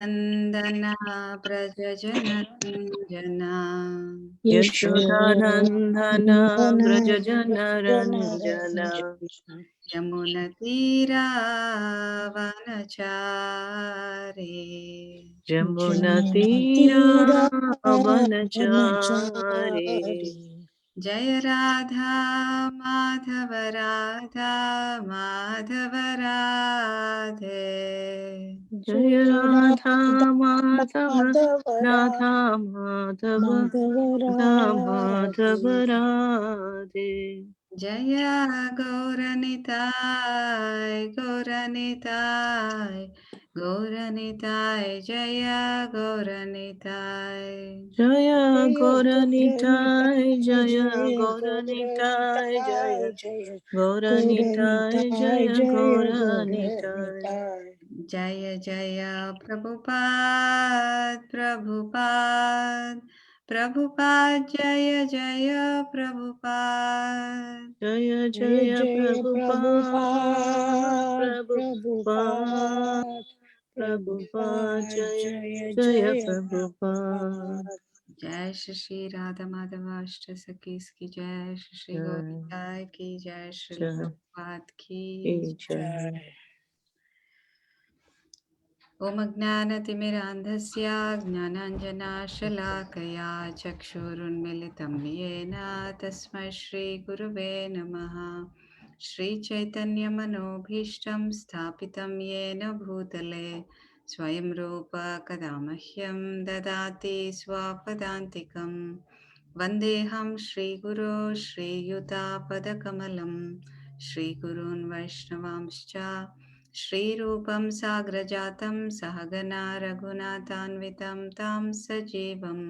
नन्दना व्रजजनरञ्जना यशोदानन्दन व्रजजनरञ्जन यमुनतीरावनचारे जमुनतीरावनचारे जय राधा माधव राधा माधव राधे जय राधा माधव राधा माधव राधा माधव राधे जय गौरनिताय गौरनिताय गौरनिताय जय गौरनिताय जय गौरनिताय जय गौरनिताय जय गौरनिताय जय गौरनिताय जय जय प्रभुपाद प्रभुपाद प्रभुपाद जय जय प्रभुपाद जय जय प्रभुपाद प्रभुपाद प्रभुपाद जय जय प्रभुपाद जय श्री श्री राधा माधव अष्ट सखी की जय श्री श्री गोविंदाय की जय श्री प्रभुपाद की जय ओम ज्ञानतिमिरान्धस्य ज्ञानाञ्जनाशलाकया चक्षुरुन्मिलितं येन तस्मै श्रीगुरुवे नमः श्रीचैतन्यमनोभीष्टं स्थापितं येन भूतले स्वयं रूप कदा मह्यं ददाति स्वपदान्तिकं वन्देऽहं श्रीगुरो श्रीयुतापदकमलं श्रीगुरून् वैष्णवांश्च श्रीरूपं साग्रजातं सहगना रघुनाथान्वितं तं सजीवं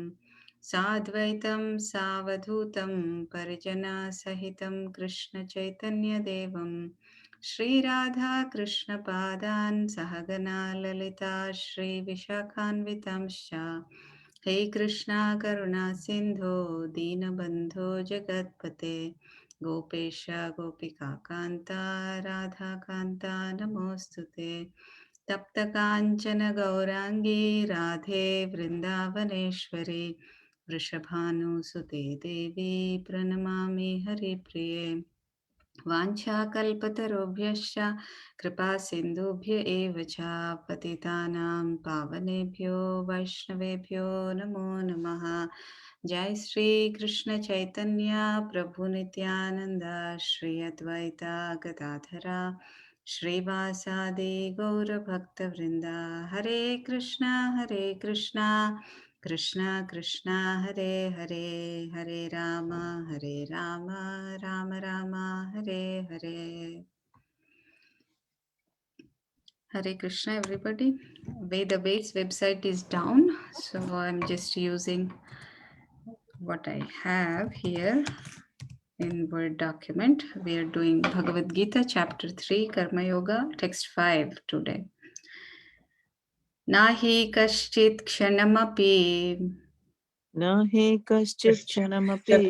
साद्वैतं सावधूतं परिजनसहितं कृष्णचैतन्यदेवं श्रीराधाकृष्णपादान् सहगना ललिता श्रीविशाखान्वितांश्च हे कृष्णा करुणा सिन्धो दीनबन्धो जगत्पते गोपेश गोपिकान्ता राधाकान्ता नमोऽस्तुते तप्तकाञ्चन गौराङ्गी राधे वृन्दावनेश्वरी वृषभानुसुते देवी प्रणमामि हरिप्रिये वाञ्छाकल्पतरुभ्यश्च कृपासिन्धुभ्य एव च पतितानां पावनेभ्यो वैष्णवेभ्यो नमो नमः जय श्री कृष्ण चैतन्य प्रभु नित्यानंद श्री अद्वैत गदाधरा श्रीवासादि गौरभक्तवृंदा हरे Krishna Krishna Krishna Hare Hare Hare Ram Ram Ram Hare Hare Hare Krishna everybody. The base website is down, so I'm just using what I have here in Word document. We are doing Bhagavad Gita chapter 3 Karma Yoga text 5 today. Nahi kashchit kshanamapi नहि कश्चित् क्षणमपि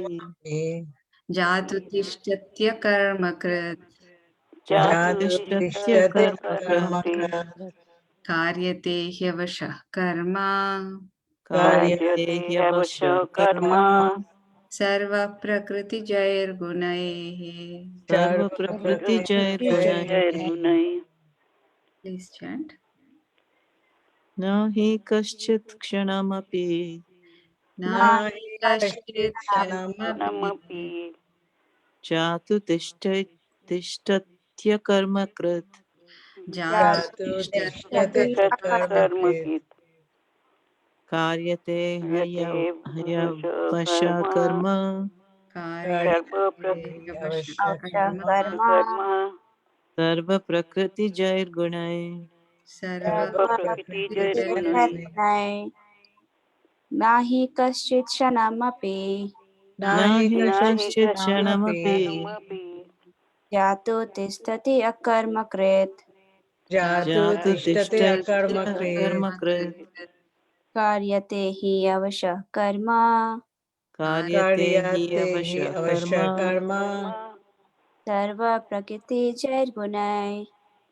jatu tishtatya karma krit जातुतिष्ठत्य कर्मकः karyate hyavashah karma कार्यते ह्यवशः कर्म सर्व प्रकृति जैर गुणैः सर्वप्रकृतिजैर्गुणैः Please chant. न हि कश्चित् क्षणमपि नाहि कश्चित् क्षणमपि जातु तिष्ठत्य कर्मकृत् जातु तिष्ठत्य कर्मकृत् कार्यते ह्यवशः कर्म कर्म कार्यते अवश्य कर्म कर्म सर्वप्रकृतिजैर्गुणैः सर्व प्रकृति जैर प्रकृतिजैर्गुणैः नहि कश्चित् क्षणमपि न हि नहि कश्चित् कश्चित् क्षणमपि क्षणमपि जातु तिष्ठति अकर्मकृत् जातु तिष्ठत्य कर्मकृत् कर्मकृत् कार्यते हि अवशः कर्म कार्यते हि अवशः कर्म सर्वप्रकृतिजैर्गुणैः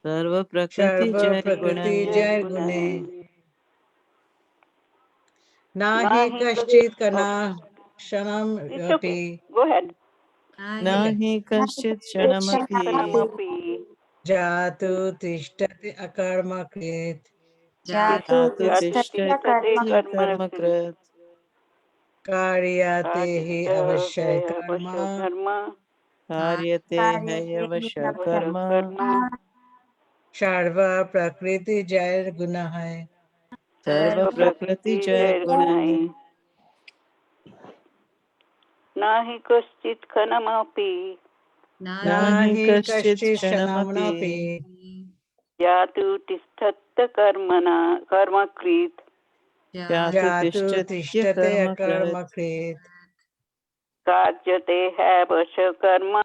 सर्वप्रकृतिजैर्गुणैः जैर्गुणैः Nahi kaschit kanashanam It's okay. api. Go ahead. Nahi Nahi kaschit shanamapi. Kanamapi. Jatu tishtati akarma krit. जातु Jatu तिष्ठति Jatisthate tishtati अकर्मकृत् akarma karmanakrit. krit. Karyate hi Karyata avashay hai avasya karma. karma. Karyate hayavasya Avasya karma. karma. Sarva prakriti jair guna hai. Sarva Sarva Sarva prakriti prakriti jair jair guna hai. gunai. Nahi kaschit khanamapi. Nahi Nahi kaschit Kaschit shanamnapi. Jatu tisthatta karma krit. Jatu Jatu tishtatya Tishtati karma Tishta krit. Karma Karma krit. Karyate hai avasya karma.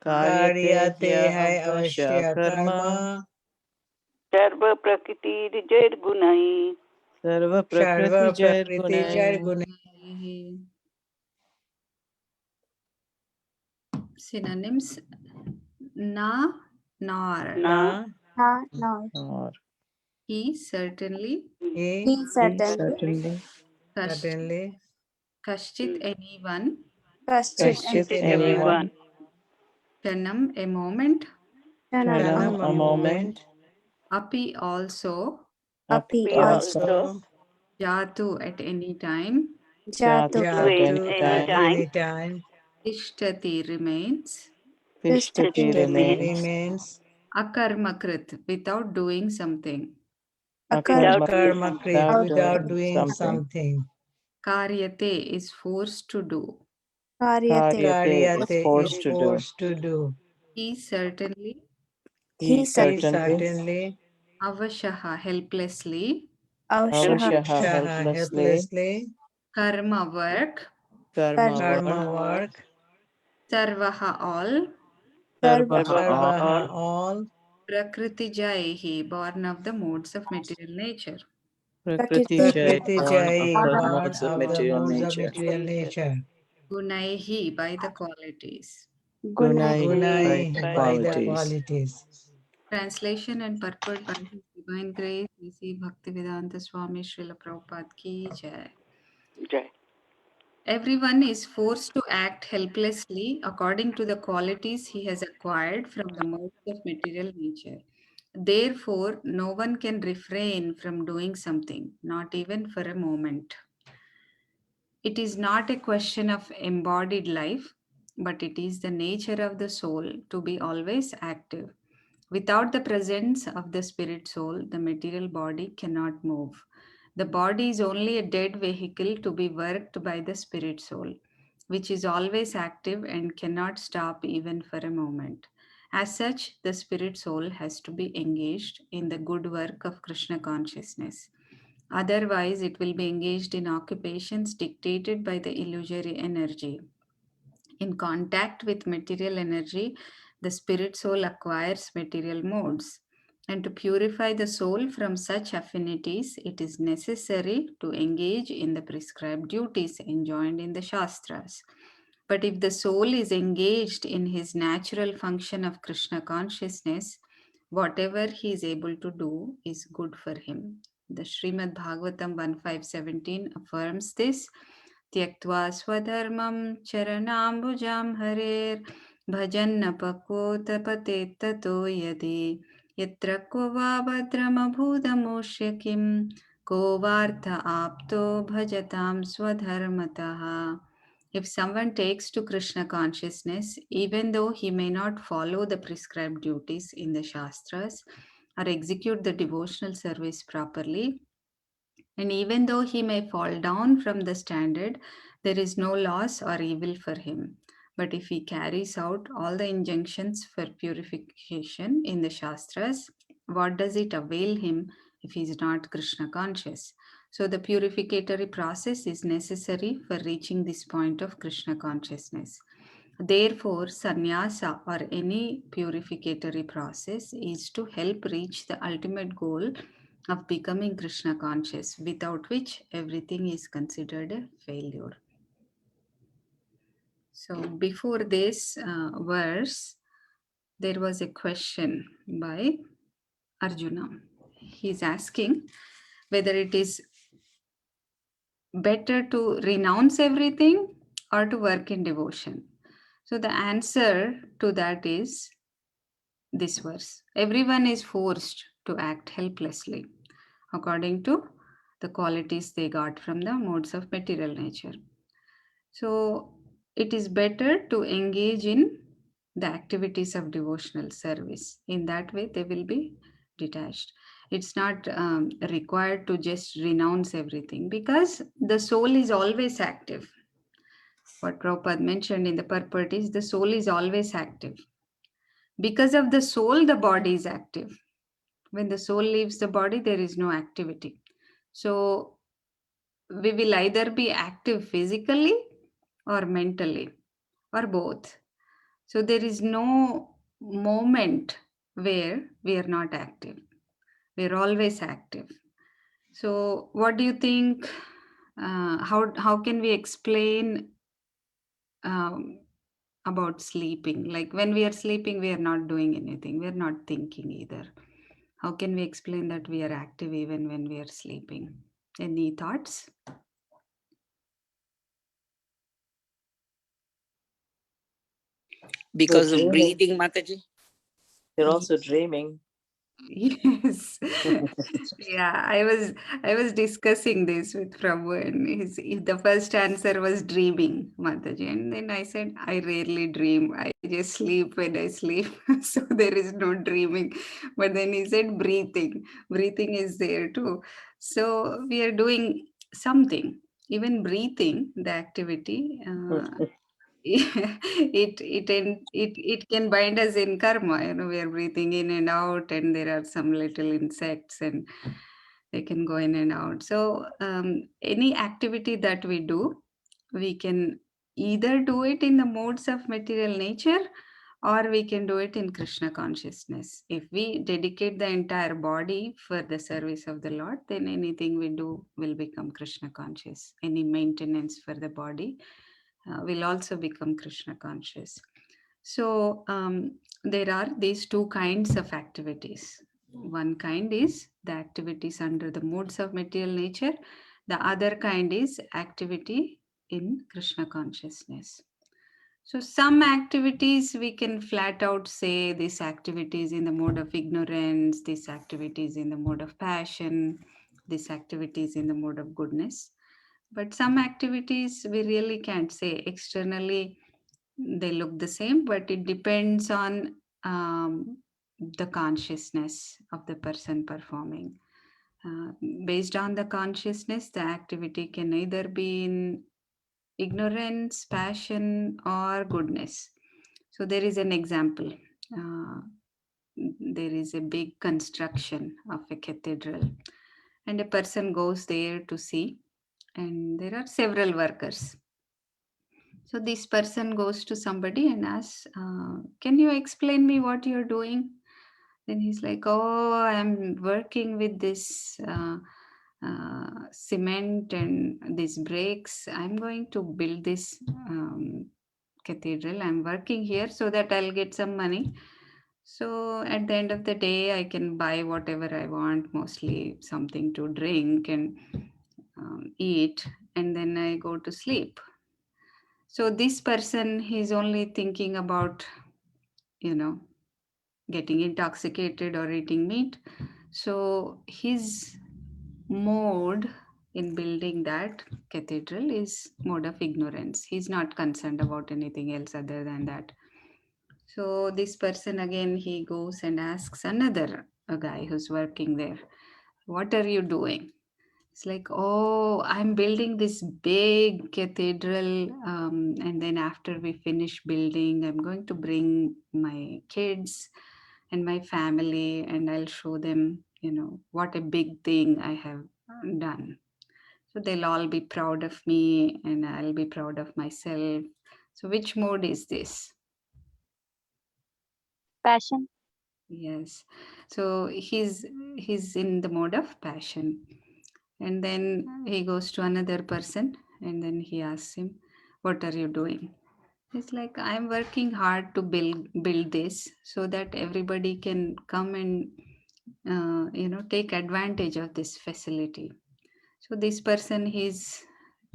Karyate Karya hi Karyate avasya Avashya karma. Karma Sarva prakriti jair gunai. Sarva prakriti Sarva jair Prakriti gunai. Jai. Synonyms: na, nor. Na. Na no. or He certainly. he He he certainly. certainly Kash, certainly Kashchit anyone. Kaschit kaschit Kaschit anyone. anyone anyone. Shanam a moment. Shanam shanam a a Shanam moment. moment api also. Api api We also. also. also Jatu at any time. Jatu jatu To at at any tishtati. time any time. anytime Tishtati remains. tishtati Tishtati Tishtati remains remains. remains Akarmakrit without doing something. akarma without doing krit Akarmakrit. something. without Without doing doing something something. something Karyate is forced to do. Karyate. karyate is Forced forced to to do. do Forced he to do. He certainly. He certainly certainly. certainly Avashaha helplessly. Avshaha avashaha Helplessly. helplessly. avashaha helplessly Karma work. karma Karma work Karma work. work. Sarvaha all. sarvaha Sarvaha Sarvaha all. sarvaha all. all Prakriti Jaihi, born of the modes of material nature. prakriti Prakriti. jai Prakriti born Prakriti of Jai. the Jai, Born of modes the of moon. material Modes of nature material nature. Gunaihi, by the qualities. Gunai. gunai Gunai by By the the by the quality. qualities qualities. Translation and purport by His Divine Grace, Sri Bhaktivedanta Swami Srila Prabhupada Ki Jai. Jai. Everyone is forced to act helplessly according to the qualities he has acquired from the modes of material nature. Therefore, no one can refrain from doing something, not even for a moment. It is not a question of embodied life, but it is the nature of the soul to be always active. Without the presence of the spirit soul, the material body cannot move. The body is only a dead vehicle to be worked by the spirit soul, which is always active and cannot stop even for a moment. As such, the spirit soul has to be engaged in the good work of Krishna consciousness. Otherwise, it will be engaged in occupations dictated by the illusory energy. In contact with material energy, the spirit soul acquires material modes. And to purify the soul from such affinities, it is necessary to engage in the prescribed duties enjoined in the Shastras. But if the soul is engaged in his natural function of Krishna consciousness, whatever he is able to do is good for him. The Srimad Bhagavatam 1.5.17 affirms this. त्यक्त्वा स्वधर्मं चरणाम्बुजां हरेर् भजन्न पक्वोतपते ततो यदि यत्र क्व वा भद्रमभूतमोष्य किं को वार्थ आप्तो भजतां स्वधर्मतः. If someone takes to Krishna consciousness, even though he may not follow the prescribed duties in the Shastras or execute the devotional service properly, and even though he may fall down from the standard, there is no loss or evil for him. But if he carries out all the injunctions for purification in the Shastras, what does it avail him if he is not Krishna conscious? So, the purificatory process is necessary for reaching this point of Krishna consciousness. Therefore, sannyasa or any purificatory process is to help reach the ultimate goal of becoming Krishna conscious, without which everything is considered a failure. So, before this verse, there was a question by Arjuna. He is asking whether it is better to renounce everything or to work in devotion? So the answer to that is this verse. Everyone is forced to act helplessly according to the qualities they got from the modes of material nature. So it is better to engage in the activities of devotional service. In that way, they will be detached. It's not required to just renounce everything, because the soul is always active. What Prabhupada mentioned in the purport is the soul is always active. Because of the soul, the body is active. When the soul leaves the body, there is no activity. So we will either be active physically or mentally or both. So there is no moment where we are not active. We are always active. So what do you think? How can we explain um, about sleeping? Like when we are sleeping, we are not doing anything. We are not thinking either. How can we explain that we are active even when we are sleeping? Any thoughts? You're Because of dreaming. breathing, Mataji. You're also dreaming. Yes. Yeah, I was discussing this with Prabhu, and the first answer was dreaming, Mataji. And then I said, I rarely dream. I just sleep when I sleep. So there is no dreaming. But then he said breathing. Breathing is there too. So we are doing something. Even breathing, the activity, it can bind us in karma. We are breathing in and out, and there are some little insects, and they can go in and out. So any activity that we do, we can either do it in the modes of material nature, or we can do it in Krishna consciousness. If we dedicate the entire body for the service of the Lord, then anything we do will become Krishna conscious. Any maintenance for the body will also become Krishna conscious. So there are these two kinds of activities. One kind is the activities under the modes of material nature. The other kind is activity in Krishna consciousness. So some activities we can flat out say this activity is in the mode of ignorance, this activity is in the mode of passion, this activity is in the mode of goodness. But some activities we really can't say. Externally, they look the same, but it depends on the consciousness of the person performing. Uh, Based on the consciousness, the activity can either be in ignorance, passion, or goodness. So there is an example. Uh, there is a big construction of a cathedral, and a person goes there to see, and there are several workers. So this person goes to somebody and asks, can you explain me what you're doing? Then he's like, oh, I'm working with this cement and these bricks. I'm going to build this cathedral. I'm working here so that I'll get some money. So at the end of the day, I can buy whatever I want, mostly something to drink and eat, and then I go to sleep. So this person, he's only thinking about, you know, getting intoxicated or eating meat. So his mode in building that cathedral is mode of ignorance. He's not concerned about anything else other than that. So this person again, he goes and asks another a guy who's working there, what are you doing? It's like, oh, I'm building this big cathedral. And then after we finish building, I'm going to bring my kids and my family, and I'll show them, what a big thing I have done. So they'll all be proud of me, and I'll be proud of myself. So which mode is this? Passion. Yes. So he's in the mode of passion. And then he goes to another person, and then he asks him, what are you doing? He's like, I'm working hard to build this so that everybody can come and take advantage of this facility. So this person, he's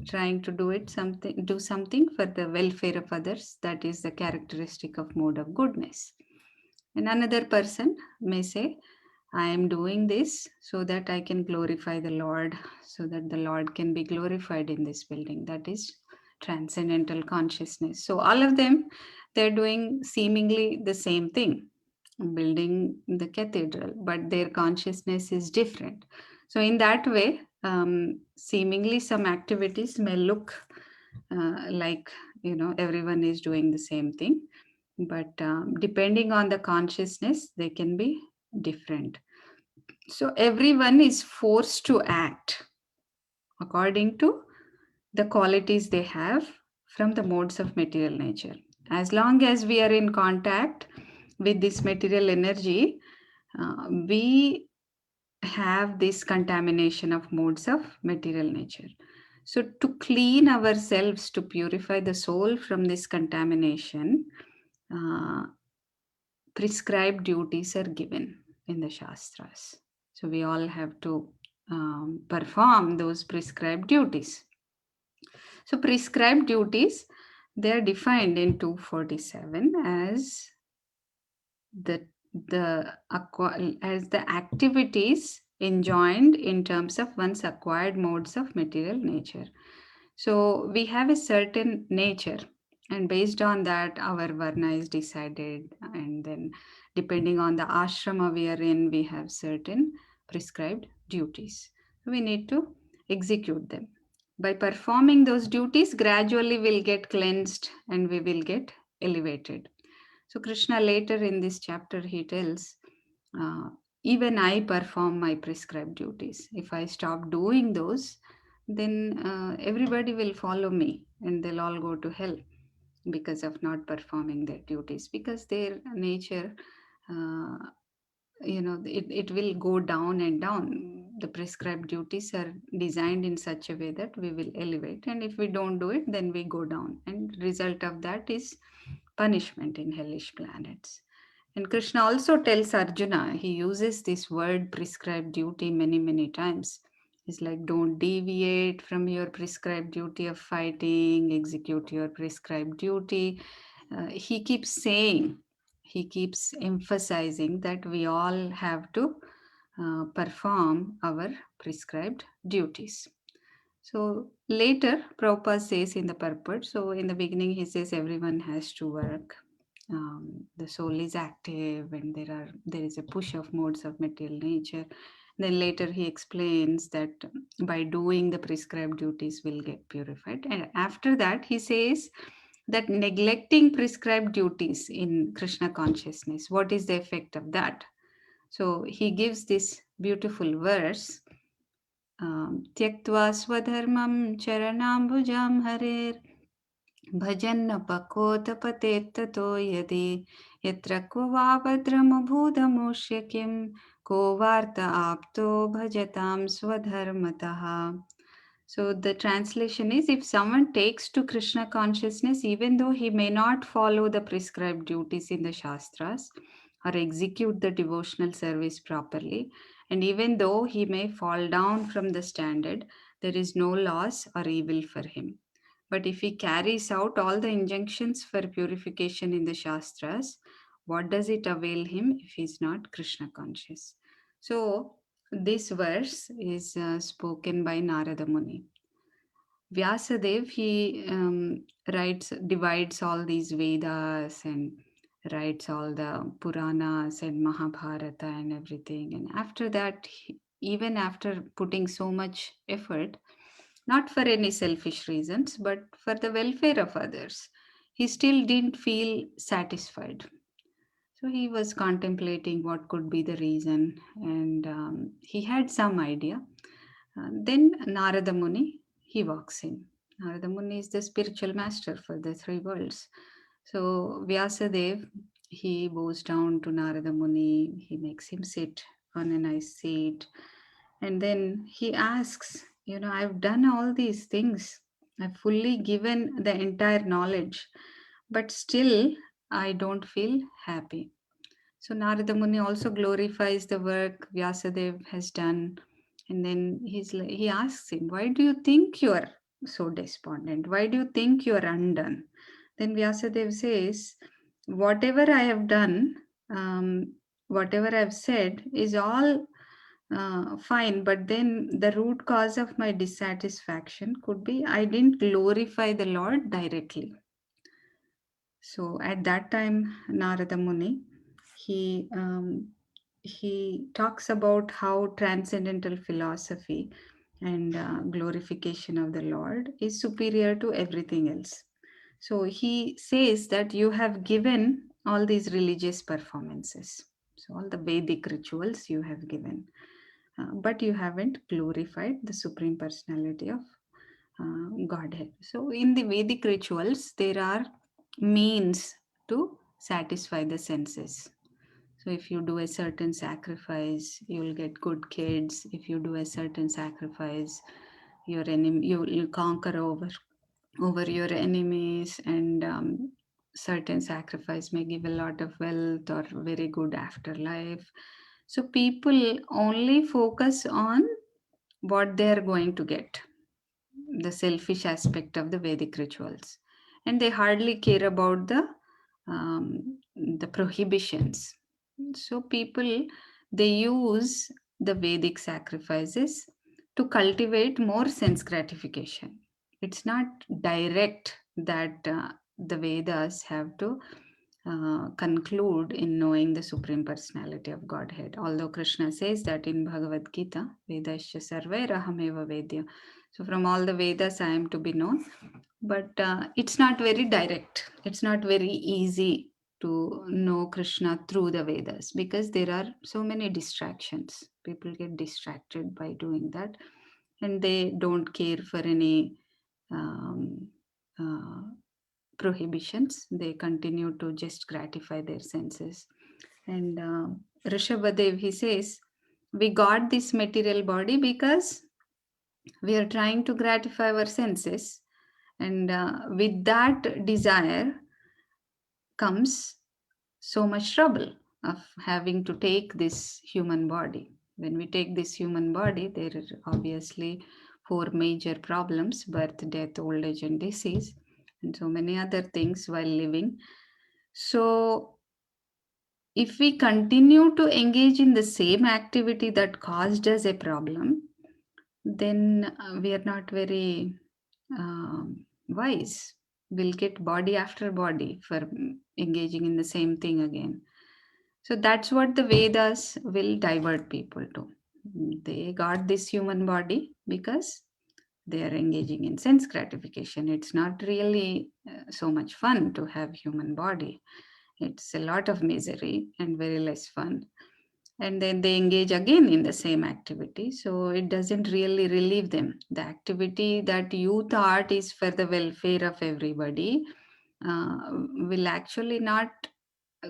trying to do something for the welfare of others. That is the characteristic of mode of goodness. And another person may say, I am doing this so that I can glorify the Lord, so that the Lord can be glorified in this building. That is transcendental consciousness. So all of them, they're doing seemingly the same thing, building the cathedral, but their consciousness is different. So in that way, seemingly some activities may look like, everyone is doing the same thing, but depending on the consciousness, they can be different. So everyone is forced to act according to the qualities they have from the modes of material nature. As long as we are in contact with this material energy, we have this contamination of modes of material nature. So, to clean ourselves, to purify the soul from this contamination, uh, prescribed duties are given in the Shastras. So, we all have to perform those prescribed duties. So, prescribed duties, they are defined in 247 as the as the activities enjoined in terms of one's acquired modes of material nature. So we have a certain nature, and based on that our varna is decided, and then depending on the ashrama we are in, we have certain prescribed duties. We need to execute them. By performing those duties, gradually we'll get cleansed and we will get elevated. So Krishna later in this chapter he tells, uh, even I perform my prescribed duties. If I stop doing those, then everybody will follow me and they'll all go to hell because of not performing their duties, because their nature, uh, it will go down and down. The prescribed duties are designed in such a way that we will elevate, and if we don't do it, then we go down, and result of that is punishment in hellish planets. And Krishna also tells Arjuna, he uses this word prescribed duty many, many times. He's like, don't deviate from your prescribed duty of fighting, execute your prescribed duty. He keeps saying, he keeps emphasizing that we all have to perform our prescribed duties. So later, Prabhupada says in the purport, so in the beginning he says everyone has to work. The soul is active and there is a push of modes of material nature. Then later he explains that by doing the prescribed duties will get purified. And after that he says that neglecting prescribed duties in Krishna consciousness, what is the effect of that? So he gives this beautiful verse, त्यक्त्वा स्वधर्मं चरणाम्बुजां हरेर् भजन्न पकोतपतेत्ततो यदि यत्र क्व वा भद्रमभूतमोष्य किं को वार्त आप्तो भजतां स्वधर्मतः. So the translation is, if someone takes to Krishna consciousness, even though he may not follow the prescribed duties in the Shastras or execute the devotional service properly, and even though he may fall down from the standard, there is no loss or evil for him. But if he carries out all the injunctions for purification in the Shastras, what does it avail him if he is not Krishna conscious? So, this verse is spoken by Narada Muni. Vyasadev, he divides all these Vedas and writes all the Puranas and Mahabharata and everything. And after that, even after putting so much effort, not for any selfish reasons, but for the welfare of others, he still didn't feel satisfied. So he was contemplating what could be the reason, and he had some idea. Then Narada Muni, he walks in. Narada Muni is the spiritual master for the three worlds. So Vyasadev, he bows down to Narada Muni, he makes him sit on a nice seat, and then he asks, I've done all these things, I've fully given the entire knowledge, but still I don't feel happy. So Narada Muni also glorifies the work Vyasadev has done. And then he asks him, why do you think you are so despondent? Why do you think you are undone? Then Vyasadeva says, whatever I have done, whatever I've said is all fine, but then the root cause of my dissatisfaction could be I didn't glorify the Lord directly. So at that time, Narada Muni, he talks about how transcendental philosophy and glorification of the Lord is superior to everything else. So he says that you have given all these religious performances, so all the Vedic rituals you have given, but you haven't glorified the Supreme Personality of Godhead. So in the Vedic rituals, there are means to satisfy the senses. So if you do a certain sacrifice, you'll get good kids. If you do a certain sacrifice, your enemy you conquer over your enemies, and certain sacrifice may give a lot of wealth or very good afterlife. So people only focus on what they are going to get, the selfish aspect of the Vedic rituals, and they hardly care about the prohibitions. So people, they use the Vedic sacrifices to cultivate more sense gratification. It's not direct that the Vedas have to conclude in knowing the Supreme Personality of Godhead. Although Krishna says that in Bhagavad Gita, Vedasya sarvairahameva vedya. So from all the Vedas I am to be known, but it's not very direct. It's not very easy to know Krishna through the Vedas because there are so many distractions. People get distracted by doing that, and they don't care for any um, uh, prohibitions. They continue to just gratify their senses. And Rishabhadev, he says, we got this material body because we are trying to gratify our senses, and with that desire comes so much trouble of having to take this human body. When we take this human body, there are obviously four major problems: birth, death, old age, and disease, and so many other things while living. So if we continue to engage in the same activity that caused us a problem, then we are not very wise. We'll get body after body for engaging in the same thing again. So that's what the Vedas will divert people to. They got this human body because they are engaging in sense gratification. It's not really so much fun to have human body. It's a lot of misery and very less fun. And then they engage again in the same activity. So it doesn't really relieve them. The activity that you thought is for the welfare of everybody will actually not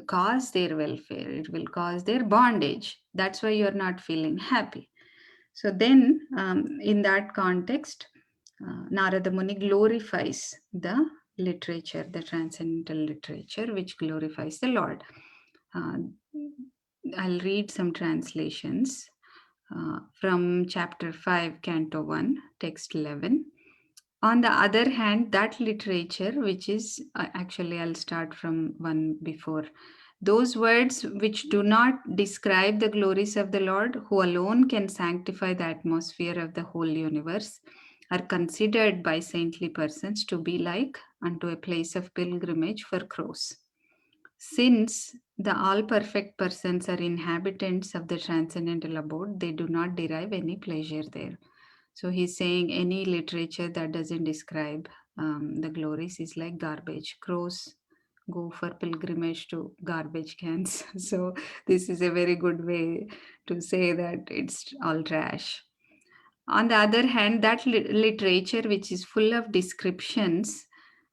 cause their welfare. It will cause their bondage. That's why you're not feeling happy. So then, in that context, Narada Muni glorifies the literature, the transcendental literature, which glorifies the Lord. Uh, I'll read some translations from chapter 5, canto 1, text 11. On the other hand, that literature, which is actually, I'll start from one before. Those words which do not describe the glories of the Lord, who alone can sanctify the atmosphere of the whole universe, are considered by saintly persons to be like unto a place of pilgrimage for crows. Since the all perfect persons are inhabitants of the transcendental abode, they do not derive any pleasure there. So he's saying any literature that doesn't describe the glories is like garbage. Crows go for pilgrimage to garbage cans. So this is a very good way to say that it's all trash. On the other hand, that literature which is full of descriptions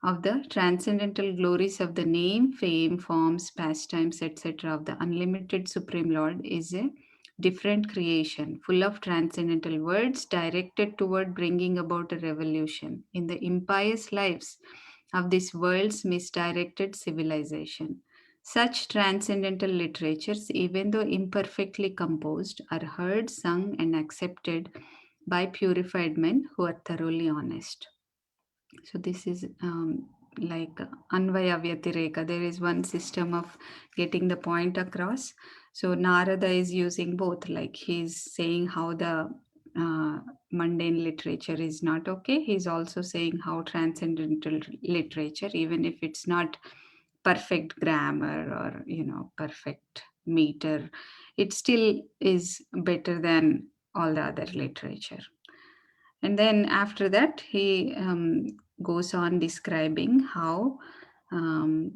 of the transcendental glories of the name, fame, forms, pastimes, etc. of the unlimited Supreme Lord is a different creation, full of transcendental words directed toward bringing about a revolution in the impious lives of this world's misdirected civilization. Such transcendental literatures, even though imperfectly composed, are heard, sung, and accepted by purified men who are thoroughly honest. So this is like Anvaya Vyatireka. There is one system of getting the point across. So Narada is using both, like he's saying how the mundane literature is not okay. He's also saying how transcendental literature, even if it's not perfect grammar or perfect meter, it still is better than all the other literature. And then after that, he goes on describing how um,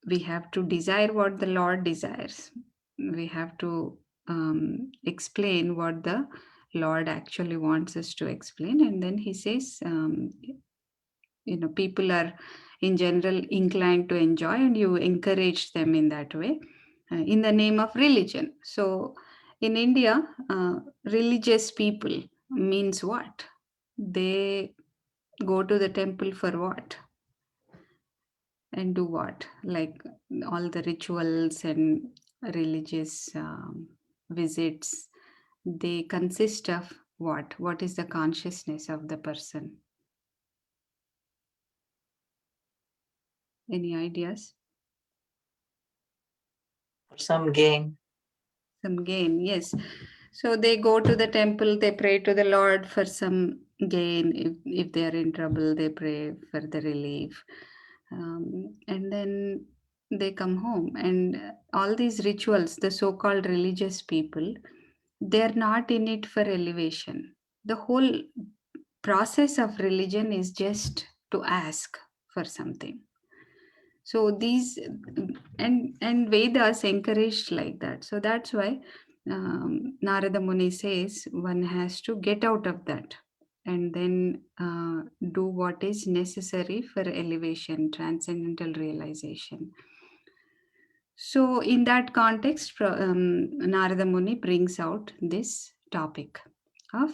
we have to desire what the Lord desires. We have to explain what the Lord actually wants us to explain. And then he says, people are in general inclined to enjoy, and you encourage them in that way in the name of religion. So in India, religious people means what? They go to the temple for what? And do what? Like all the rituals and religious visits, they consist of what? What is the consciousness of the person? Any ideas? For some gain. Some gain, yes. So they go to the temple, they pray to the Lord for some gain. If they are in trouble, they pray for the relief. And then they come home. And all these rituals, the so called religious people, they're not in it for elevation. The whole process of religion is just to ask for something. So these and Vedas encouraged like that. So that's why Narada Muni says one has to get out of that and then do what is necessary for elevation, transcendental realization. So in that context, Narada Muni brings out this topic of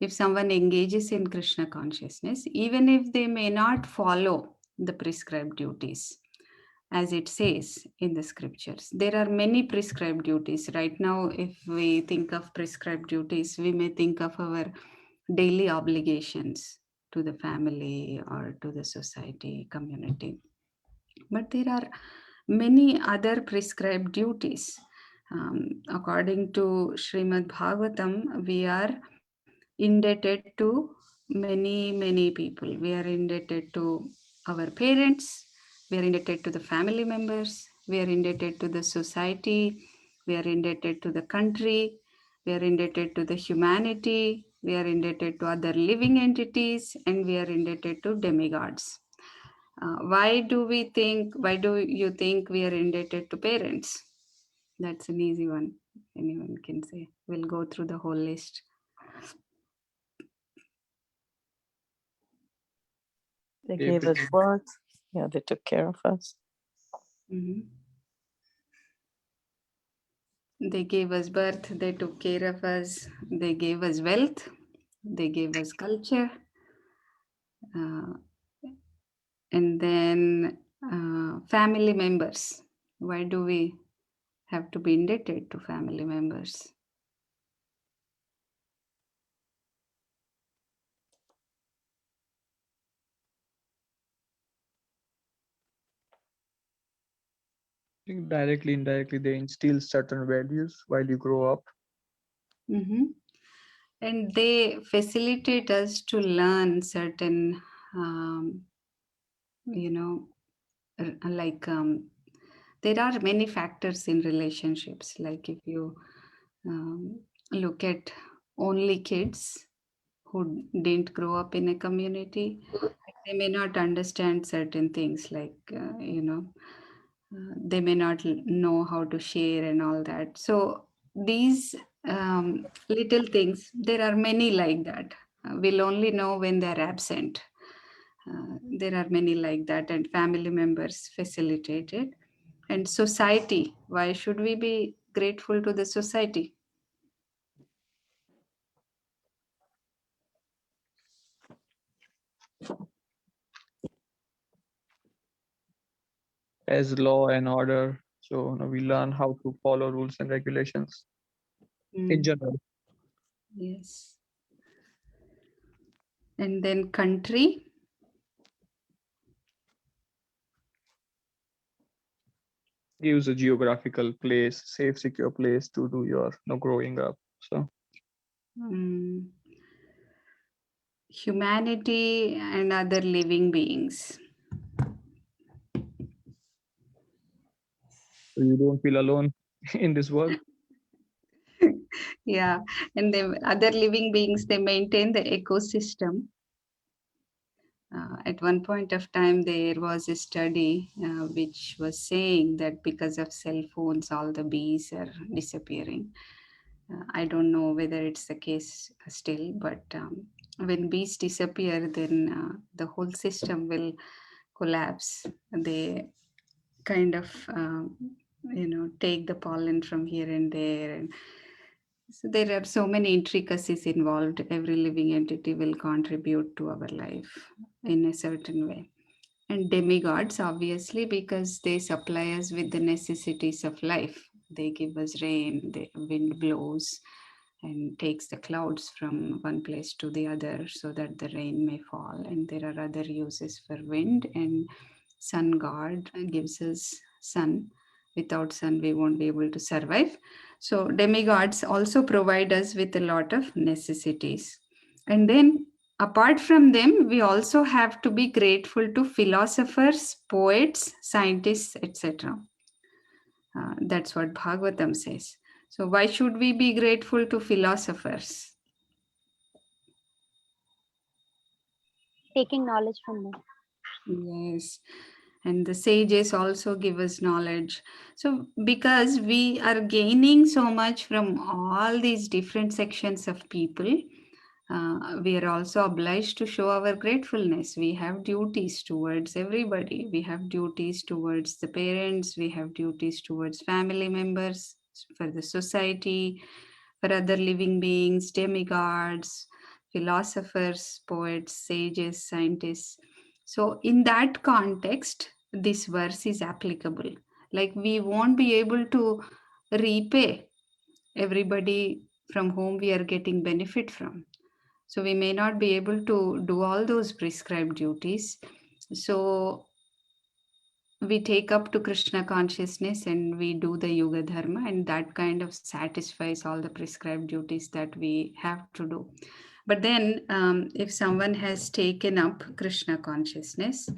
if someone engages in Krishna consciousness, even if they may not follow the prescribed duties, as it says in the scriptures. There are many prescribed duties. Right now, if we think of prescribed duties, we may think of our daily obligations to the family or to the society, community. But there are many other prescribed duties. According to Srimad Bhagavatam, we are indebted to many people. We are indebted to our parents, we are indebted to the family members, we are indebted to the society, we are indebted to the country, we are indebted to the humanity, we are indebted to other living entities, and we are indebted to demigods. Why do you think we are indebted to parents? That's an easy one. Anyone can say. We'll go through the whole list. They gave us birth. Yeah, they took care of us. Mhm. They gave us birth, they took care of us, they gave us wealth, they gave us culture, uh, and then family members. Why do we have to be indebted to family members? think directly, indirectly, they instill certain values while you grow up. Mm-hmm. And they facilitate us to learn certain, um, you know, like there are many factors in relationships. Like if you look at only kids who didn't grow up in a community, they may not understand certain things like, they may not know how to share and all that. So these little things, there are many like that. We'll only know when they're absent. There are many like that, and family members facilitate it. And society, why should we be grateful to the society? As law and order. So we learn how to follow rules and regulations in Mm, general. yes. And then country. gives a geographical place, safe, secure place to do your growing up. So Mm. Humanity and other living beings. you don't feel alone in this world. Yeah, and the other living beings, they maintain the ecosystem. At one point of time, there was a study which was saying that because of cell phones, all the bees are disappearing. I don't know whether it's the case still, but when bees disappear, then the whole system will collapse. They kind of, take the pollen from here and there. And so there are so many intricacies involved. Every living entity will contribute to our life in a certain way. And demigods, obviously, because they supply us with the necessities of life. They give us rain, the wind blows and takes the clouds from one place to the other so that the rain may fall. And there are other uses for wind, and sun god gives us sun. Without sun, we won't be able to survive. So demigods also provide us with a lot of necessities. And then apart from them, we also have to be grateful to philosophers, poets, scientists, etc. That's what Bhagavatam says. So why should we be grateful to philosophers? Taking knowledge from them. Yes. And the sages also give us knowledge. So because we are gaining so much from all these different sections of people, we are also obliged to show our gratefulness. We have duties towards everybody. We have duties towards the parents. We have duties towards family members, for the society, for other living beings, demigods, philosophers, poets, sages, scientists. So, in that context, this verse is applicable. Like, we won't be able to repay everybody from whom we are getting benefit from. So, we may not be able to do all those prescribed duties. So, we take up to Krishna consciousness and we do the Yuga Dharma, and that kind of satisfies all the prescribed duties that we have to do. But then, if someone has taken up Krishna consciousness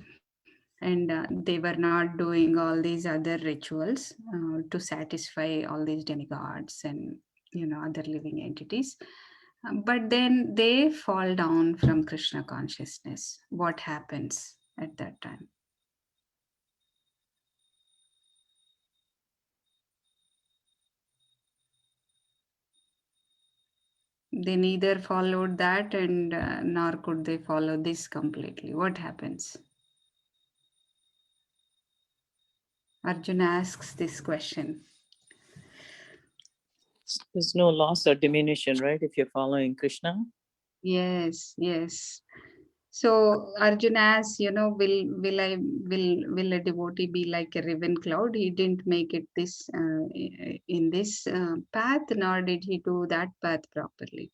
and they were not doing all these other rituals to satisfy all these demigods and other living entities, but then they fall down from Krishna consciousness, what happens at that time? They neither followed that and nor could they follow this completely. What happens? Arjuna asks this question. There's no loss or diminution, right? If you're following Krishna. Yes, yes. So Arjuna asks, will a devotee be like a riven cloud? He didn't make it this in this path, nor did he do that path properly.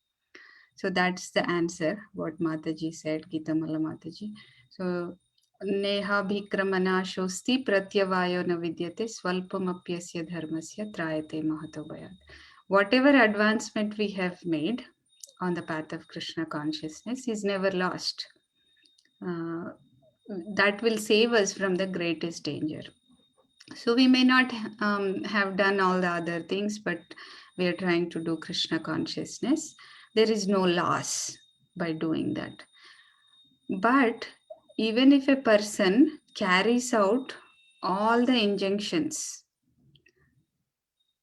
So that's the answer, what Mataji said, Gitamala Mataji. So, Neha Bhikramana Shosti Pratyavayo na vidyate Swalpamapyasya Dharmasya Trayate Mahatobayat. Whatever advancement we have made on the path of Krishna consciousness is never lost. That will save us from the greatest danger. So we may not have done all the other things, but we are trying to do Krishna consciousness. There is no loss by doing that. But even if a person carries out all the injunctions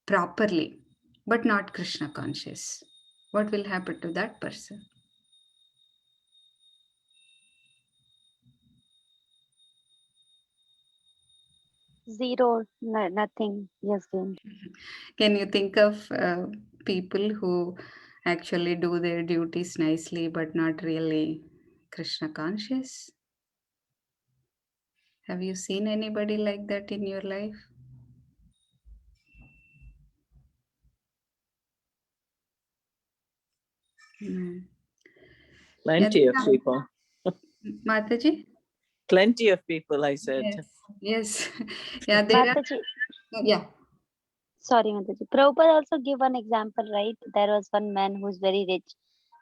properly, but not Krishna conscious, what will happen to that person? Zero, nothing. Yes, gained. Can you think of people who actually do their duties nicely but not really Krishna conscious? Have you seen anybody like that in your life? No. Plenty of people. Mataji? Plenty of people, I said. Yes, yes. Yeah, there are. Mataji, Yeah. Sorry, Mataji. Prabhupada also give one example, right? There was one man who's very rich,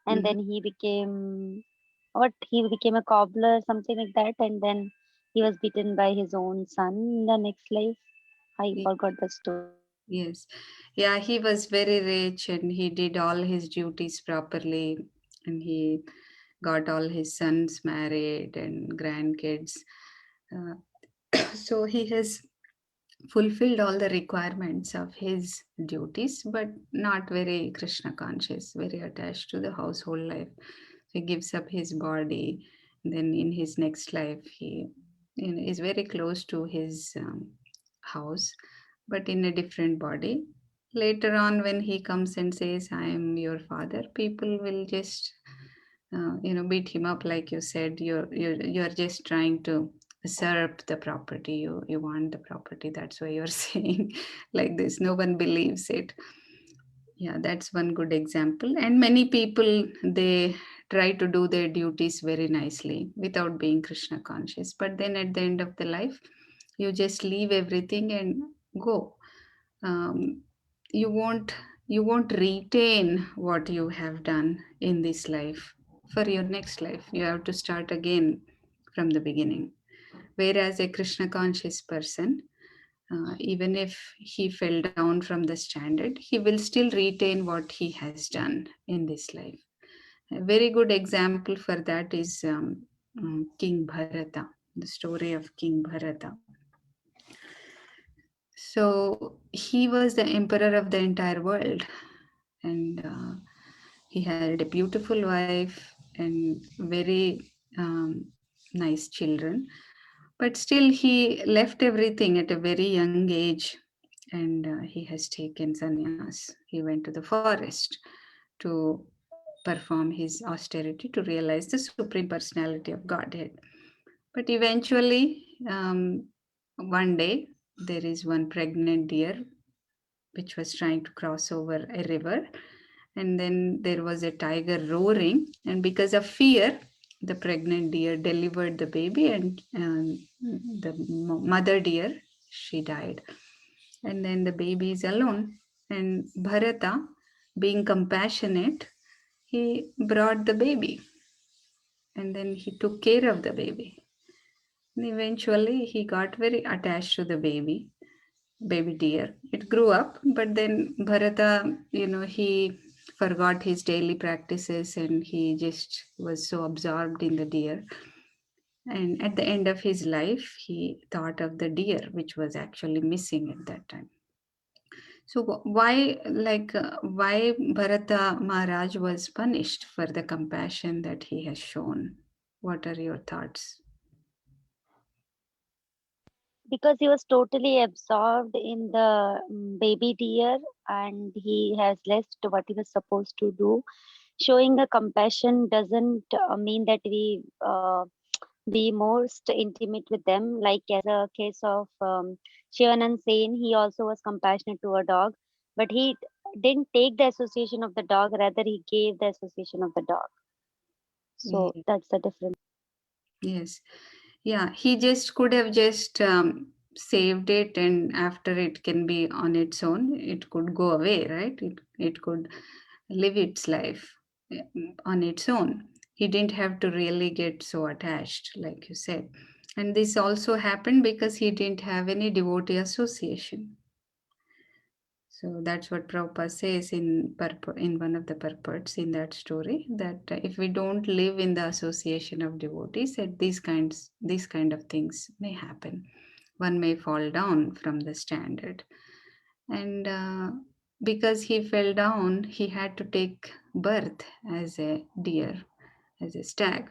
and Mhm. then he became what? He became a cobbler, something like that, and then he was beaten by his own son in the next life. I Ye- forgot the story. Yes. Yeah, he was very rich and he did all his duties properly, and he got all his sons married and grandkids. Uh, so he has fulfilled all the requirements of his duties, but not very Krishna conscious, very attached to the household life. He gives up his body. Then in his next life, he is very close to his house, but in a different body. Later on, when he comes and says, "I am your father," people will just beat him up, like you said. You're just trying to usurp the property. You want the property. That's why you're saying like this. No one believes it. Yeah, that's one good example. And many people, they try to do their duties very nicely without being Krishna conscious. But then at the end of the life, you just leave everything and go. Um, you won't you won't retain what you have done in this life for your next life. You have to start again from the beginning. Whereas a Krishna conscious person, even if he fell down from the standard, he will still retain what he has done in this life. A very good example for that is King Bharata, the story of King Bharata. So he was the emperor of the entire world, and he had a beautiful wife and very nice children. But still, he left everything at a very young age, and he has taken sannyas. He went to the forest to perform his austerity to realize the Supreme Personality of Godhead. But eventually, one day, there is one pregnant deer which was trying to cross over a river. And then there was a tiger roaring, and because of fear, the pregnant deer delivered the baby, and the mother deer, she died. And then the baby is alone. And Bharata, being compassionate, he brought the baby and then he took care of the baby. And eventually, he got very attached to the baby deer. It grew up, but then Bharata, he forgot his daily practices and he just was so absorbed in the deer. And at the end of his life, he thought of the deer, which was actually missing at that time. So why Bharata Maharaj was punished for the compassion that he has shown? What are your thoughts? Because he was totally absorbed in the baby deer, and he has left what he was supposed to do. Showing a compassion doesn't mean that we be most intimate with them. Like as a case of Shivanand Sen, he also was compassionate to a dog, but he didn't take the association of the dog, rather he gave the association of the dog. So Ye- that's the difference. Yes. Yeah, he just could have just saved it, and after it can be on its own, it could go away, right? It could live its life on its own. He didn't have to really get so attached, like you said. And this also happened because he didn't have any devotee association. So that's what Prabhupada says in one of the purports in that story, that if we don't live in the association of devotees, that these kind of things may happen. One may fall down from the standard, and because he fell down, he had to take birth as a deer, as a stag.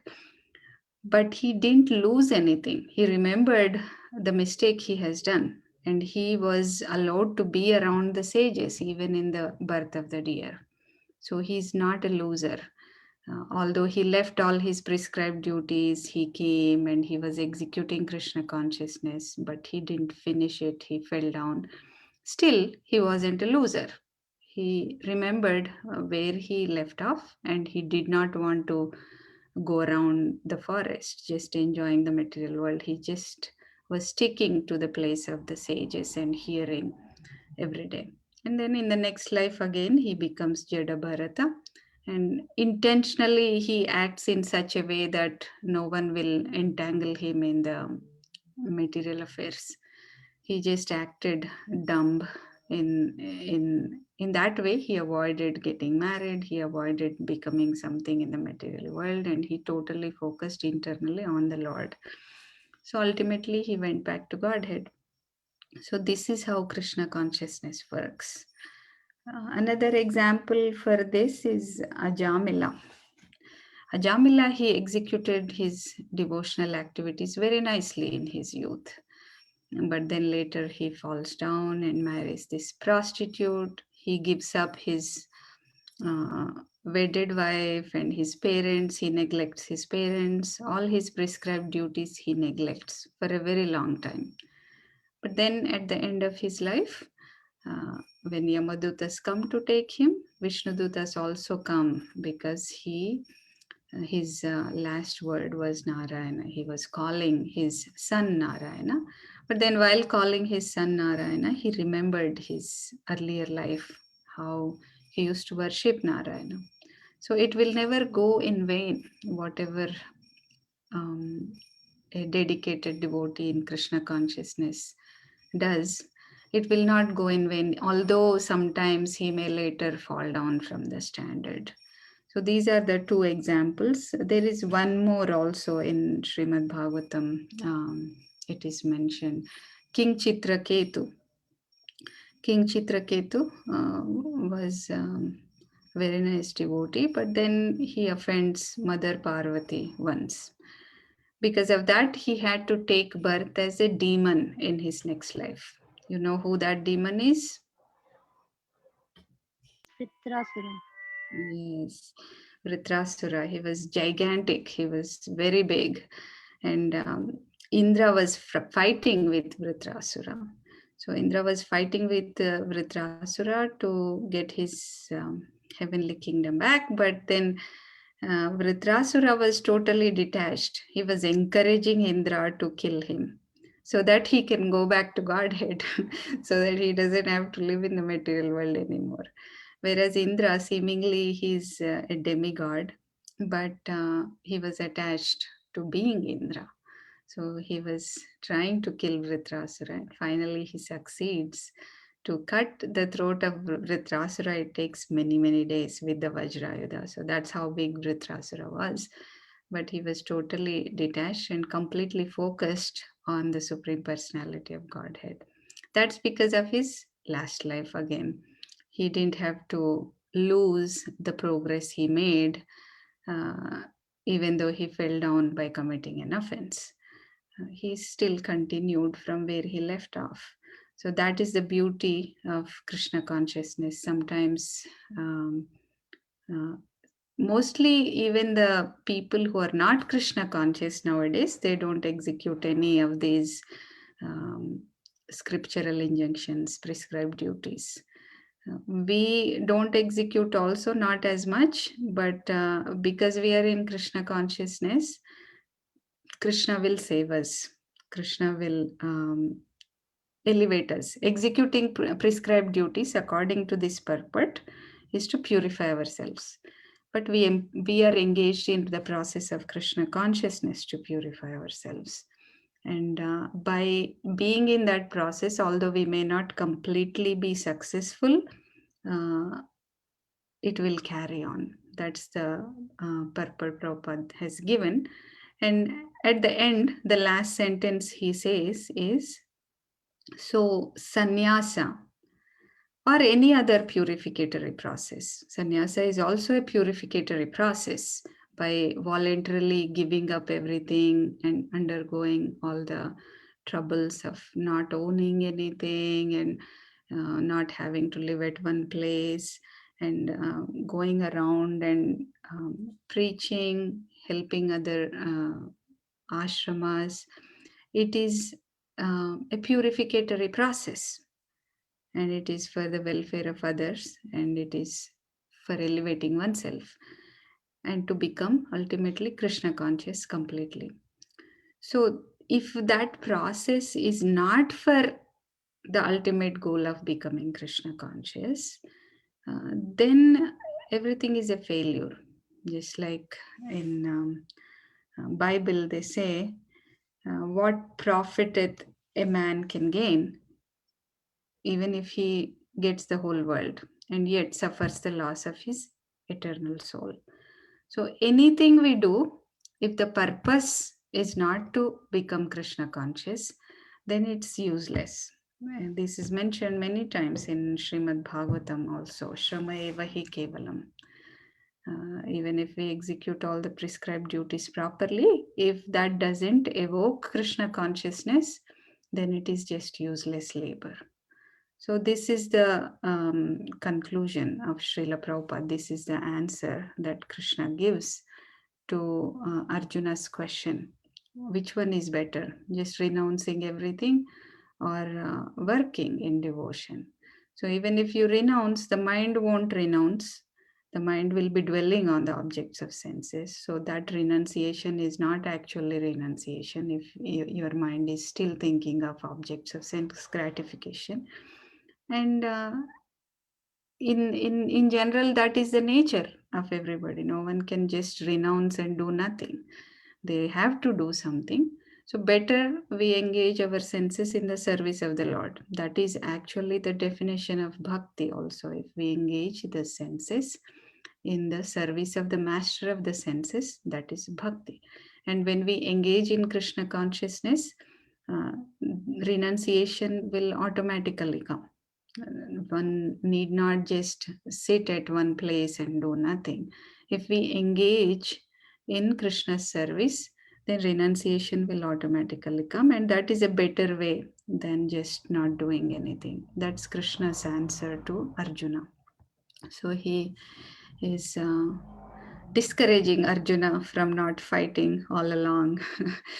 But he didn't lose anything. He remembered the mistake he has done, and he was allowed to be around the sages even in the birth of the deer. So he's not a loser. Although he left all his prescribed duties, he came and he was executing Krishna consciousness, but he didn't finish it. He fell down. Still, he wasn't a loser. He remembered where he left off, and he did not want to go around the forest just enjoying the material world. He just was sticking to the place of the sages and hearing every day. And then in the next life again, he becomes Jada Bharata, and intentionally he acts in such a way that no one will entangle him in the material affairs. He just acted dumb in that way. He avoided getting married, he avoided becoming something in the material world, and he totally focused internally on the Lord. So ultimately he went back to Godhead. So this is how Krishna consciousness works. Another example for this is Ajamila. Ajamila, he executed his devotional activities very nicely in his youth. But then later he falls down and marries this prostitute. He gives up his uh, wedded wife and his parents. He neglects his parents. All his prescribed duties he neglects for a very long time. But then at the end of his life, when Yamadutas come to take him, Vishnudutas also come because his last word was Narayana. He was calling his son Narayana. But then while calling his son Narayana, he remembered his earlier life, how he used to worship Narayana. So it will never go in vain, whatever a dedicated devotee in Krishna consciousness does. It will not go in vain, although sometimes he may later fall down from the standard. So these are the two examples. There is one more also in Srimad Bhagavatam. It is mentioned, King Chitraketu. King Chitraketu was very nice devotee, but then he offends Mother Parvati once. Because of that, he had to take birth as a demon in his next life. You know who that demon is? Vritrasura. Yes, Vritrasura. He was gigantic. He was very big. And Indra was fighting with Vritrasura. So Indra was fighting with Vritrasura to get his heavenly kingdom back. But then Vritrasura was totally detached. He was encouraging Indra to kill him so that he can go back to Godhead, so that he doesn't have to live in the material world anymore. Whereas Indra, seemingly he's a demigod, but he was attached to being Indra. So he was trying to kill Vritrasura, and finally he succeeds. To cut the throat of Vritrasura, it takes many, many days with the Vajrayuda. So that's how big Vritrasura was. But he was totally detached and completely focused on the Supreme Personality of Godhead. That's because of his last life again. He didn't have to lose the progress he made, uh, even though he fell down by committing an offense. He still continued from where he left off. So that is the beauty of Krishna consciousness. Sometimes, uh, mostly even the people who are not Krishna conscious nowadays, they don't execute any of these scriptural injunctions, prescribed duties. We don't execute also, not as much, but because we are in Krishna consciousness, Krishna will save us. Krishna will elevate us. Executing prescribed duties according to this purport is to purify ourselves. But we are engaged in the process of Krishna consciousness to purify ourselves. And by being in that process, although we may not completely be successful, it will carry on. That's the purport Prabhupada has given. And at the end, the last sentence he says is, so sannyasa or any other purificatory process. Sannyasa is also a purificatory process by voluntarily giving up everything and undergoing all the troubles of not owning anything and not having to live at one place and going around and preaching, helping other ashramas. It is a purificatory process, and it is for the welfare of others, and it is for elevating oneself and to become ultimately Krishna conscious completely. So if that process is not for the ultimate goal of becoming Krishna conscious, then everything is a failure. Just like in Bible, they say, what profiteth a man can gain, even if he gets the whole world, and yet suffers the loss of his eternal soul. So anything we do, if the purpose is not to become Krishna conscious, then it's useless. And this is mentioned many times in Srimad Bhagavatam also. Shrama eva hi kevalam. Even if we execute all the prescribed duties properly, if that doesn't evoke Krishna consciousness, then it is just useless labor. So this is the conclusion of Srila Prabhupada. This is the answer that Krishna gives to Arjuna's question. Which one is better? Just renouncing everything or working in devotion? So even if you renounce, the mind won't renounce. The mind will be dwelling on the objects of senses. So that renunciation is not actually renunciation if your mind is still thinking of objects of sense gratification. And in general, that is the nature of everybody. No one can just renounce and do nothing. They have to do something. So better we engage our senses in the service of the Lord. That is actually the definition of bhakti also. If we engage the senses in the service of the master of the senses, that is bhakti. And when we engage in Krishna consciousness, uh, renunciation will automatically come. One need not just sit at one place and do nothing. If we engage in Krishna's service, then renunciation will automatically come, and that is a better way than just not doing anything. That's Krishna's answer to Arjuna. So he is discouraging Arjuna from not fighting all along.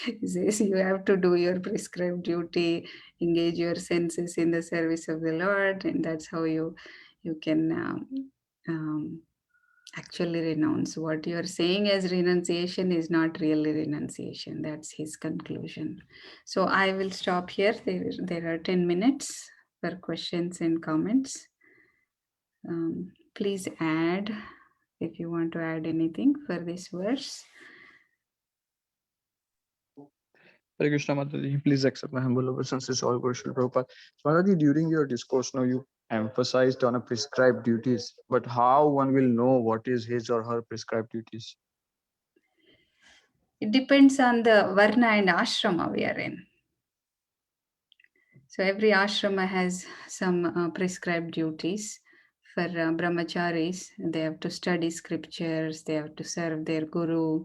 He says, you have to do your prescribed duty, engage your senses in the service of the Lord, and that's how you can actually renounce. What you are saying as renunciation is not really renunciation. That's his conclusion. So I will stop here. There are 10 minutes for questions and comments. Please add if you want to add anything for this verse. Hare Krishna Mataji, please accept my humble obeisances, all Guru Srila Prabhupada. So, Mataji, during your discourse, now you emphasized on a prescribed duties, but how one will know what is his or her prescribed duties? It depends on the varna and ashrama we are in. So every ashrama has some prescribed duties. For brahmacharis, they have to study scriptures, they have to serve their guru.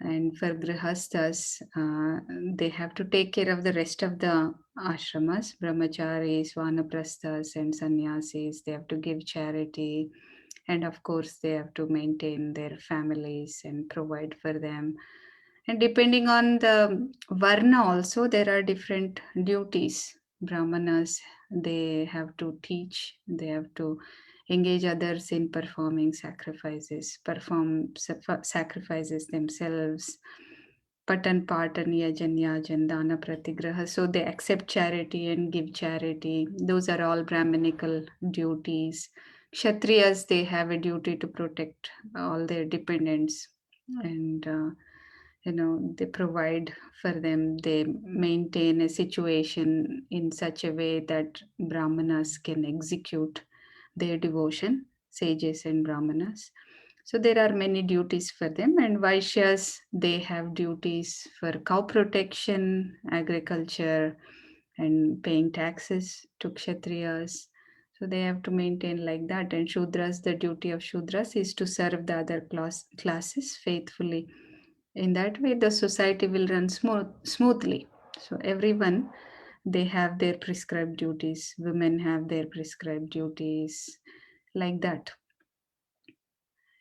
And for grihasthas, they have to take care of the rest of the ashramas, brahmacharis, vanaprasthas, and sannyasis. They have to give charity. And of course, they have to maintain their families and provide for them. And depending on the varna also, there are different duties. Brahmanas, they have to teach, they have to engage others in performing sacrifices, perform sacrifices themselves. Patan patan yajan yajan dana pratigraha. So they accept charity and give charity. Those are all Brahminical duties. Kshatriyas, they have a duty to protect all their dependents, and they provide for them. They maintain a situation in such a way that Brahmanas can execute their devotion, sages and Brahmanas. So there are many duties for them. And Vaishyas, they have duties for cow protection, agriculture, and paying taxes to Kshatriyas. So they have to maintain like that. And Shudras, the duty of Shudras is to serve the other classes faithfully. In that way, the society will run smoothly. So everyone, they have their prescribed duties. Women have their prescribed duties, like that.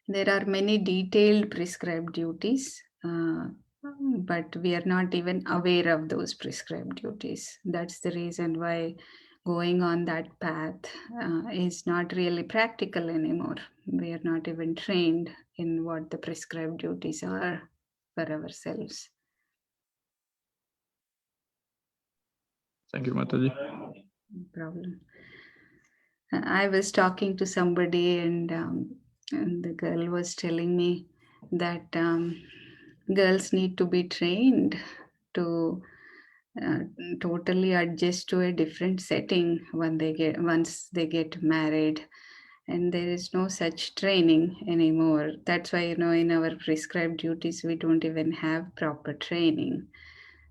There are many detailed prescribed duties, but we are not even aware of those prescribed duties. That's the reason why going on that path is not really practical anymore. We are not even trained in what the prescribed duties are for ourselves. Thank you, Mataji. No problem. I was talking to somebody, and the girl was telling me that girls need to be trained to uh, totally adjust to a different setting once they get married, and there is no such training anymore. That's why, in our prescribed duties we don't even have proper training.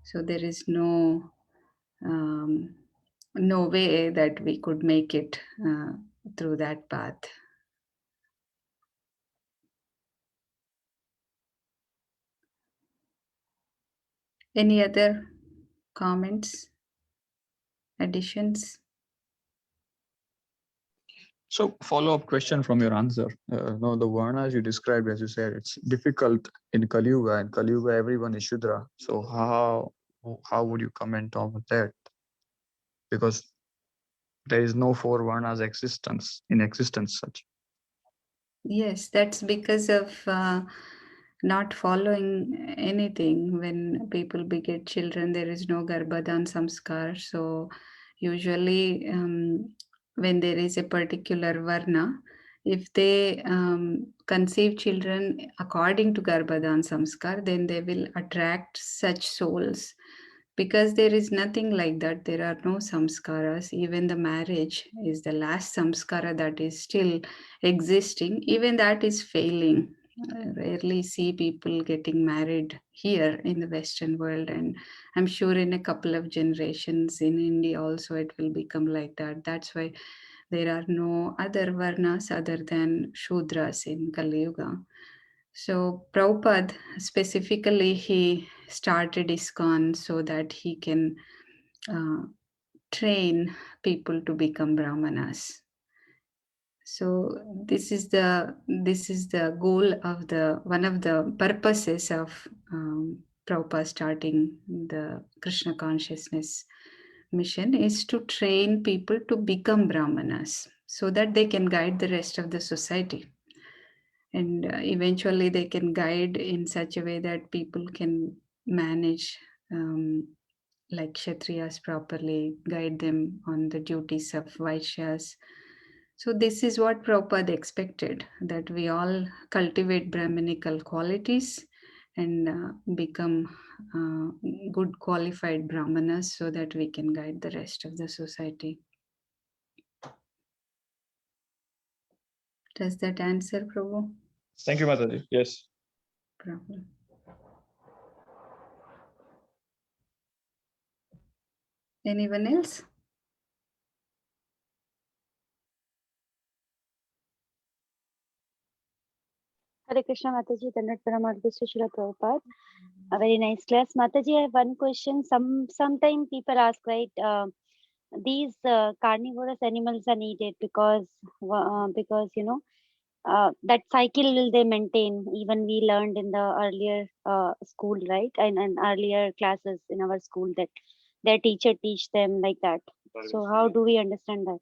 So there is um, no way that we could make it through that path. Any other comments, additions? So, follow-up question from your answer. No, the varnas you described, as you said, it's difficult in Kali Yuga, and Kali Yuga everyone is Shudra. So how would you comment on that? Because there is no four varnas in existence such. Yes, that's because of not following anything. When people beget children, there is no Garbhadan Samskar. So, usually, when there is a particular Varna, if they conceive children according to Garbhadan Samskar, then they will attract such souls. Because there is nothing like that, there are no samskaras. Even the marriage is the last samskara that is still existing, even that is failing. I rarely see people getting married here in the Western world, and I'm sure in a couple of generations in India also it will become like that. That's why there are no other varnas other than Shudras in Kali Yuga. So Prabhupada specifically he started ISKCON so that he can uh, train people to become Brahmanas. So this is the goal of the one of the purposes of Prabhupada starting the Krishna consciousness mission is to train people to become Brahmanas so that they can guide the rest of the society, and eventually they can guide in such a way that people can manage like Kshatriyas properly, guide them on the duties of Vaishyas. So this is what Prabhupada expected, that we all cultivate Brahminical qualities and become good qualified Brahmanas so that we can guide the rest of the society. Does that answer, Prabhu? Thank you, Mataji. Yes. Prabhu. Anyone else? Hare Krishna Mataji, Dandavat Pranam to Srila Prabhupada. A very nice class. Mataji, I have one question. Sometimes people ask, right, these carnivorous animals are needed because that cycle will they maintain. Even we learned in the earlier school, right, and earlier classes in our school that their teacher teach them like that. So how do we understand that?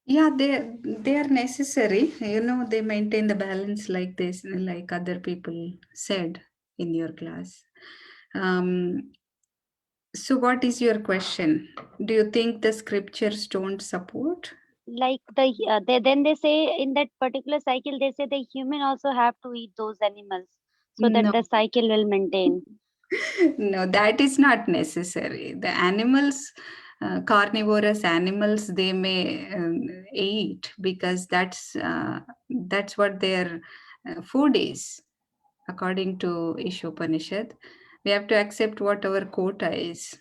Yeah, they are necessary. They maintain the balance like this, like other people said in your class. So what is your question? Do you think the scriptures don't support? Like then they say in that particular cycle they say the human also have to eat those animals so that No. the cycle will maintain. No, that is not necessary. The animals, carnivorous animals, they may eat because that's what their food is. According to Ishopanishad, we have to accept what our quota is.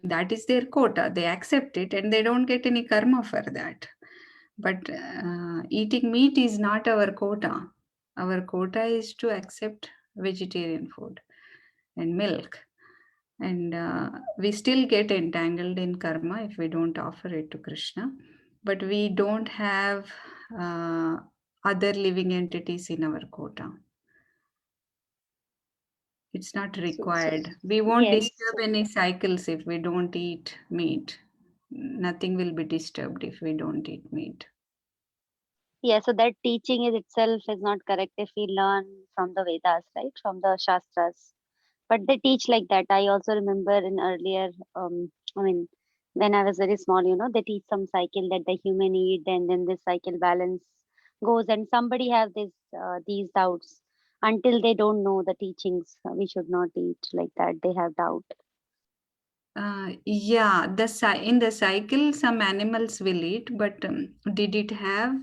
That is their quota. They accept it and they don't get any karma for that. But eating meat is not our quota. Our quota is to accept vegetarian food and milk. And we still get entangled in karma if we don't offer it to Krishna. But we don't have uh, other living entities in our quota. It's not required. We won't Yes. disturb any cycles if we don't eat meat. Nothing will be disturbed if we don't eat meat. Yeah, so that teaching is itself is not correct if we learn from the Vedas, right? From the Shastras. But they teach like that. I also remember in earlier, when I was very small, they teach some cycle that the human need, and then this cycle balance goes, and somebody have these doubts until they don't know the teachings. We should not eat like that. They have doubt. Yeah, in the cycle, some animals will eat, but did it have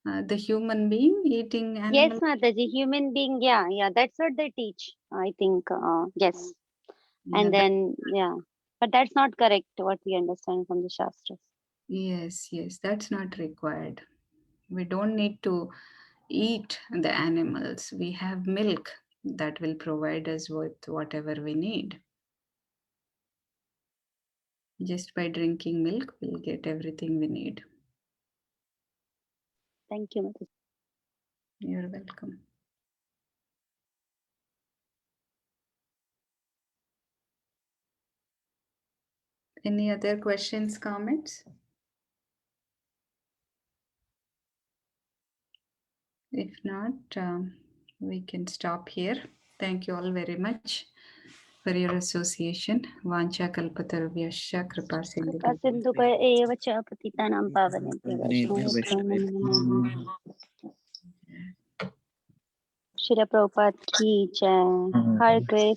the human being eating Yes, animal? Mataji, human being, yeah, that's what they teach. I think, yes. Yeah, And then, yeah, but that's not correct what we understand from the Shastras. yes, that's not required. We don't need to eat the animals. We have milk that will provide us with whatever we need. Just by drinking milk, we'll get everything we need. Thank you, Mataji. You're welcome. Any other questions, comments? If not, we can stop here. Thank you all very much for your association. Vancha kalpatarvyasya kripa कृपा sindhu. सिन्धुभय एव च पतितानां पावनेभ्यो वैष्णवेभ्यो नमो नमः। श्रील प्रभुपाद की जय। हर कृष्ण।